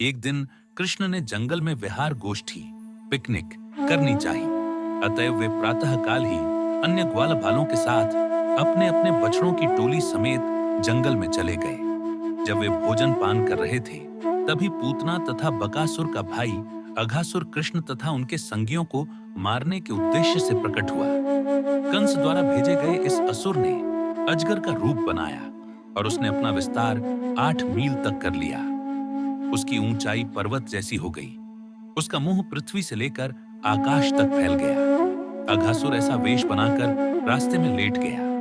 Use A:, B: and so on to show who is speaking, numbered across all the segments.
A: एक दिन कृष्ण ने जंगल में विहार गोष्ठी पिकनिक करनी चाहिए, अतएव वे प्रातःकाल ही अन्य ग्वाल बालों के साथ अपने अपने बछड़ों की टोली समेत जंगल में चले गए। जब वे भोजन पान कर रहे थे, तभी पूतना तथा बकासुर का भाई अघासुर कृष्ण तथा उनके संगियों को मारने के उद्देश्य से प्रकट हुआ। कंस द्वारा भेजे गए इस असुर ने अजगर का रूप बनाया और उसने अपना विस्तार 8 मील तक कर लिया। उसकी ऊंचाई पर्वत जैसी हो गई। उसका मुंह पृथ्वी से लेकर आकाश तक फैल गया। अघासुर ऐसा वेश बनाकर रास्ते में लेट गया।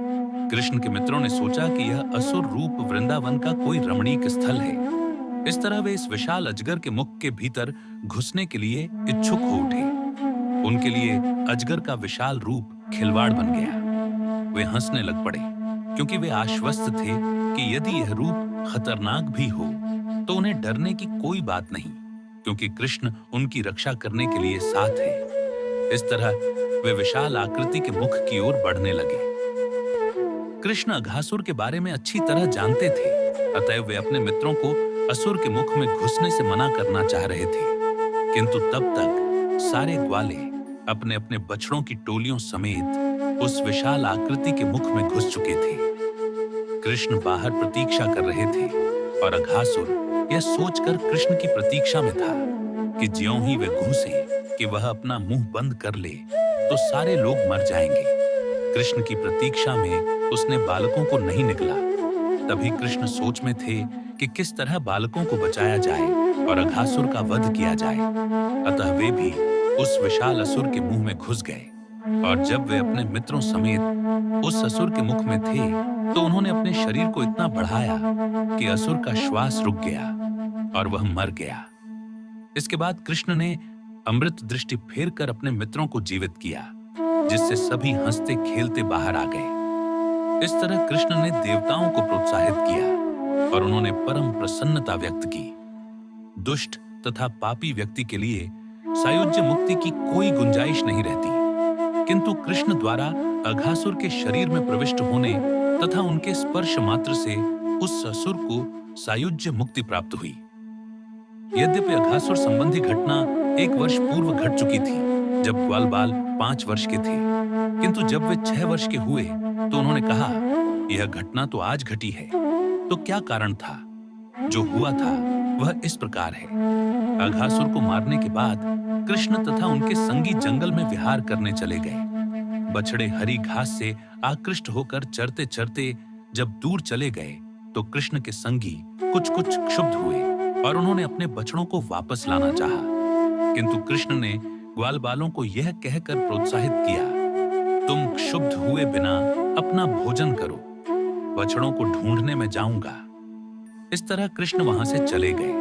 A: कृष्ण के मित्रों ने सोचा कि यह असुर रूप वृंदावन का कोई रमणीक स्थल है। इस तरह वे इस विशाल अजगर के मुख के भीतर घुसने के लिए इच्छुक हो उठे। उनके लिए अजगर का विशाल रूप खिलवाड़ बन गया। वे हंसने लग पड़े, क्योंकि वे आश्वस्त थे कि यदि यह रूप खतरनाक भी हो तो उन्हें डरने की कोई बात नहीं, क्योंकि कृष्ण उनकी रक्षा करने के लिए साथ है। इस तरह वे विशाल आकृति के मुख की ओर बढ़ने लगे। कृष्ण अघासुर के बारे में अच्छी तरह जानते थे, अतएव वे अपने मित्रों को असुर के मुख में घुसने से मना करना चाह रहे थे। किंतु तब तक सारे ग्वाले अपने अपने बछड़ों की टोलियों समेत उस विशाल आकृति के मुख में घुस चुके थे। कृष्ण बाहर प्रतीक्षा कर रहे थे और अघासुर यह सोचकर कृष्ण की प्रतीक्षा में था कि ज्यों ही वे घुसे कि वह अपना मुंह बंद कर ले तो सारे लोग मर जाएंगे। कृष्ण की प्रतीक्षा में उसने बालकों को नहीं निगला। तभी कृष्ण सोच में थे कि किस तरह बालकों को बचाया जाए और अघासुर का वध किया जाए। अतः वे भी उस विशाल असुर के मुंह में घुस गए, और जब वे अपने मित्रों समेत उस असुर के मुख में थे तो उन्होंने अपने शरीर को इतना बढ़ाया कि असुर का श्वास रुक गया और वह मर गया। इसके बाद कृष्ण ने अमृत दृष्टि फेर कर अपने मित्रों को जीवित किया, जिससे सभी हंसते खेलते बाहर आ गए। इस तरह कृष्ण ने देवताओं को प्रोत्साहित किया और उन्होंने परम प्रसन्नता व्यक्त की। दुष्ट तथा पापी व्यक्ति के लिए सायुज्य मुक्ति की कोई गुंजाइश नहीं रहती, किंतु कृष्ण द्वारा अघासुर के शरीर में प्रविष्ट होने तथा उनके स्पर्श मात्र से उस असुर को सायुज्य मुक्ति प्राप्त हुई। यद्यपि अघासुर संबंधी घटना 1 वर्ष पूर्व घट चुकी थी, जब ग्वाल बाल 5 वर्ष के थे, किंतु जब वे 6 वर्ष के हुए तो उन्होंने कहा, यह घटना तो आज घटी है, तो क्या कारण था? जो हुआ था वह इस प्रकार है। अघासुर को मारने के बाद कृष्ण तथा उनके संगी जंगल में विहार करने चले गए। बछड़े हरी घास से आकृष्ट होकर चरते चरते जब दूर चले गए तो कृष्ण के संगी कुछ क्षुब्ध हुए और उन्होंने अपने बछड़ों को वापस लाना चाहा। किंतु कृष्ण ने ग्वाल बालों को यह कहकर प्रोत्साहित किया, तुम क्षुब्ध हुए बिना अपना भोजन करो, बछड़ों को ढूंढने में जाऊंगा। इस तरह कृष्ण वहां से चले गए।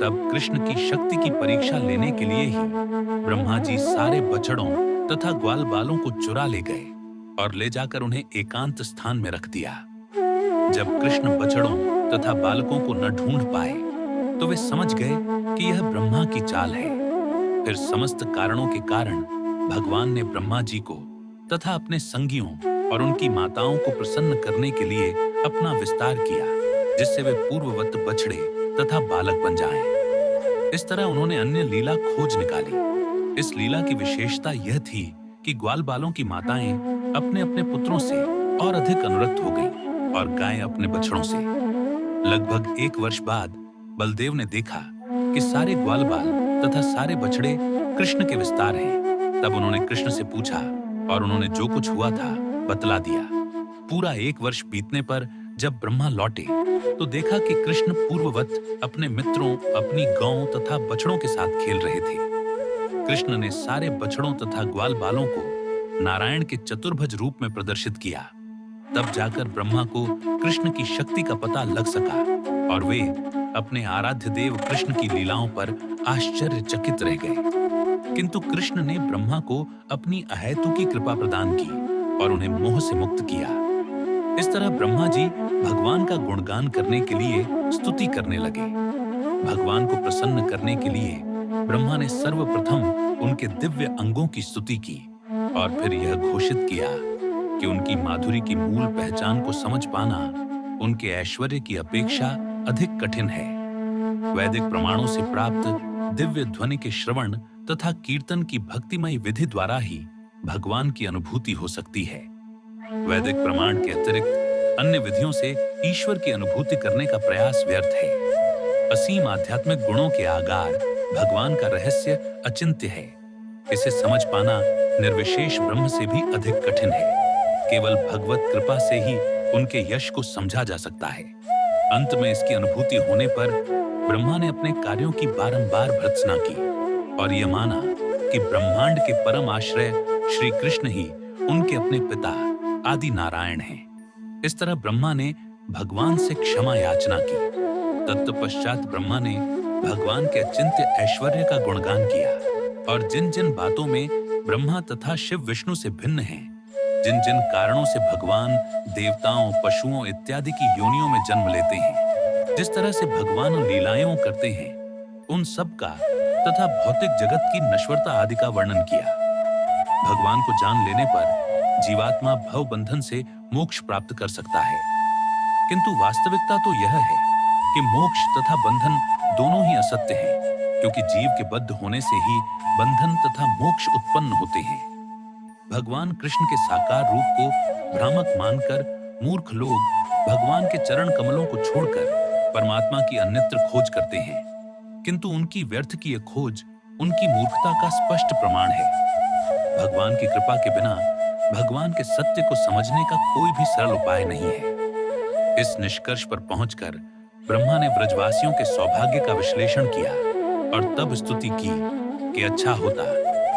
A: तब कृष्ण की शक्ति की परीक्षा लेने के लिए ही ब्रह्मा जी सारे बछड़ों तथा ग्वाल बालों को चुरा ले गए और ले जाकर उन्हें एकांत स्थान में रख दिया। जब कृष्ण बछड़ों तथा बालकों को न ढूंढ पाए तो वे समझ गए कि यह ब्रह्मा की चाल है। फिर समस्त कारणों के कारण भगवान ने ब्रह्मा जी को तथा अपने संगियों और उनकी माताओं को प्रसन्न करने के लिए अपना विस्तार किया, जिससे वे पूर्ववत बछड़े तथा बालक बन जाएं। इस तरह उन्होंने अन्य लीला खोज निकाली। इस लीला की विशेषता यह थी कि ग्वाल बालों की माताएं अपने अपने पुत्रों से और अधिक अनुरक्त हो गईं और गायें अपने बछड़ों से। लगभग 1 वर्ष बाद बलदेव ने देखा कि सारे ग्वाल बाल तथा सारे बछड़े कृष्ण के विस्तार हैं। तब उन्होंने कृष्ण से पूछा और उन्होंने जो कुछ हुआ था बतला दिया। पूरा 1 वर्ष बीतने पर जब ब्रह्मा लौटे तो देखा कि कृष्ण पूर्ववत अपने मित्रों, अपनी गौं तथा बछड़ों के साथ खेल रहे थे। कृष्ण ने सारे बछड़ों तथा ग्वाल बालों को नारायण के चतुर्भुज रूप में प्रदर्शित किया। तब जाकर ब्रह्मा को कृष्ण की शक्ति का पता लग सका और वे अपने आराध्य देव कृष्ण की लीलाओं पर आश्चर्यचकित रह गए। किंतु कृष्ण ने ब्रह्मा को अपनी अहेतुकी कृपा प्रदान की और उन्हें मोह से मुक्त किया। इस तरह ब्रह्मा जी भगवान का गुणगान करने के लिए स्तुति करने लगे। भगवान को प्रसन्न करने के लिए ब्रह्मा ने सर्वप्रथम उनके दिव्य अंगों की स्तुति की और फिर यह घोषित किया कि उनकी माधुरी की मूल पहचान को समझ पाना उनके ऐश्वर्य की अपेक्षा अधिक कठिन है। वैदिक प्रमाणों से प्राप्त दिव्य ध्वनि के श्रवण तथा कीर्तन की भक्तिमय विधि द्वारा ही भगवान की अनुभूति हो सकती है। वैदिक प्रमाण के अतिरिक्त अन्य विधियों से ईश्वर की अनुभूति करने का प्रयास व्यर्थ है। असीम आध्यात्मिक गुणों के आगार भगवान का रहस्य अचिंत्य है। इसे समझ पाना निर्विशेष ब्रह्म से भी अधिक कठिन है। केवल भगवत कृपा से ही उनके यश को समझा जा सकता है। अंत में इसकी अनुभूति होने पर ब्रह्मा ने अपने कार्यों की बारंबार भर्त्सना की और यह माना कि ब्रह्मांड के परम आश्रय श्री कृष्ण ही उनके अपने पिता आदि नारायण हैं। इस तरह ब्रह्मा ने भगवान से क्षमा याचना की। तत्पश्चात ब्रह्मा ने भगवान के अचिंत्य ऐश्वर्य का गुणगान किया और जिन जिन बातों में ब्रह्मा तथा शिव विष्णु से भिन्न हैं, जिन जिन कारणों से भगवान देवताओं, पशुओं इत्यादि की योनियों में जन्म लेते हैं, जिस तरह से भगवान लीलाएं करते हैं, उन सब का तथा भौतिक जगत की नश्वरता आदि का वर्णन किया। भगवान को जान लेने पर जीवात्मा भव बंधन से मोक्ष प्राप्त कर सकता है, किंतु वास्तविकता तो यह है कि मोक्ष तथा बंधन दोनों ही असत्य हैं, क्योंकि जीव के बद्ध होने से ही बंधन तथा मोक्ष उत्पन्न होते हैं। भगवान कृष्ण के साकार रूप को भ्रामक मानकर मूर्ख लोग भगवान के चरण कमलों को छोड़कर परमात्मा की अन्यत्र खोज करते हैं, किंतु उनकी व्यर्थ की यह खोज उनकी मूर्खता का स्पष्ट प्रमाण है। भगवान की कृपा के बिना भगवान के सत्य को समझने का कोई भी सरल उपाय नहीं है। इस निष्कर्ष पर पहुंचकर ब्रह्मा ने ब्रजवासियों के सौभाग्य का विश्लेषण किया और तब स्तुति की कि अच्छा होता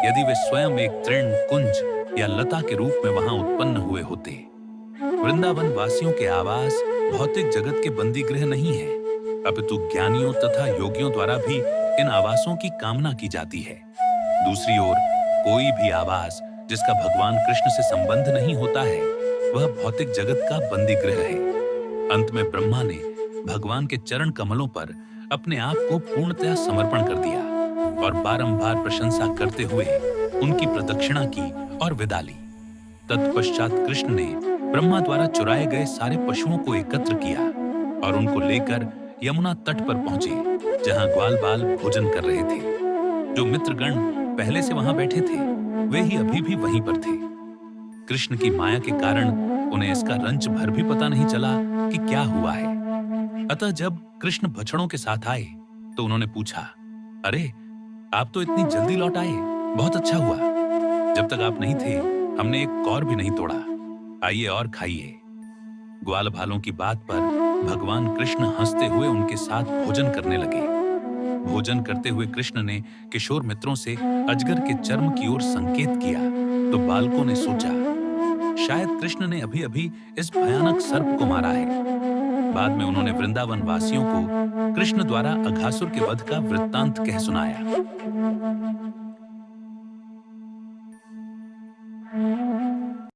A: यदि वे स्वयं एक तृण, कुंज या लता के रूप में वहां उत्पन्न हुए होते। वृंदावन वासियों के आवास भौतिक जगत के बंदी गृह नहीं है, अपितु ज्ञानियों तथा योगियों द्वारा भी इन आवासों की कामना की जाती है। दूसरी ओर कोई भी आवास जिसका भगवान कृष्ण से संबंध नहीं होता है, वह भौतिक जगत का बंदी गृह है। अंत में ब्रह्मा ने भगवान के चरण कमलों पर अपने आप को पूर्णतया समर्पण कर दिया और बारंबार प्रशंसा करते हुए उनकी प्रदक्षिणा की और विदा ली। तत्पश्चात कृष्ण ने ब्रह्मा द्वारा चुराए गए सारे पशुओं को एकत्र किया और उनको लेकर यमुना तट पर पहुंचे, जहां ग्वाल बाल भोजन कर रहे थे। जो मित्रगण पहले से वहां बैठे थे, वे ही अभी भी वहीं पर थे। कृष्ण की माया के कारण उन्हें इसका रंच भर भी पता नहीं चला कि क्या हुआ है। अतः जब कृष्ण बछड़ों के साथ आए तो उन्होंने पूछा, अरे आप तो इतनी जल्दी लौट आए, बहुत अच्छा हुआ। जब तक आप नहीं थे हमने एक कौर भी नहीं तोड़ा, आइए और खाइए। ग्वाल भालों की बात पर भगवान कृष्ण हंसते हुए उनके साथ भोजन करने लगे। भोजन करते हुए कृष्ण ने किशोर मित्रों से अजगर के चर्म की ओर संकेत किया तो बालकों ने सोचा शायद कृष्ण ने अभी अभी इस भयानक सर्प को मारा है। बाद में उन्होंने वृंदावन वासियों को कृष्ण द्वारा अघासुर के वध का वृत्तांत कह सुनाया।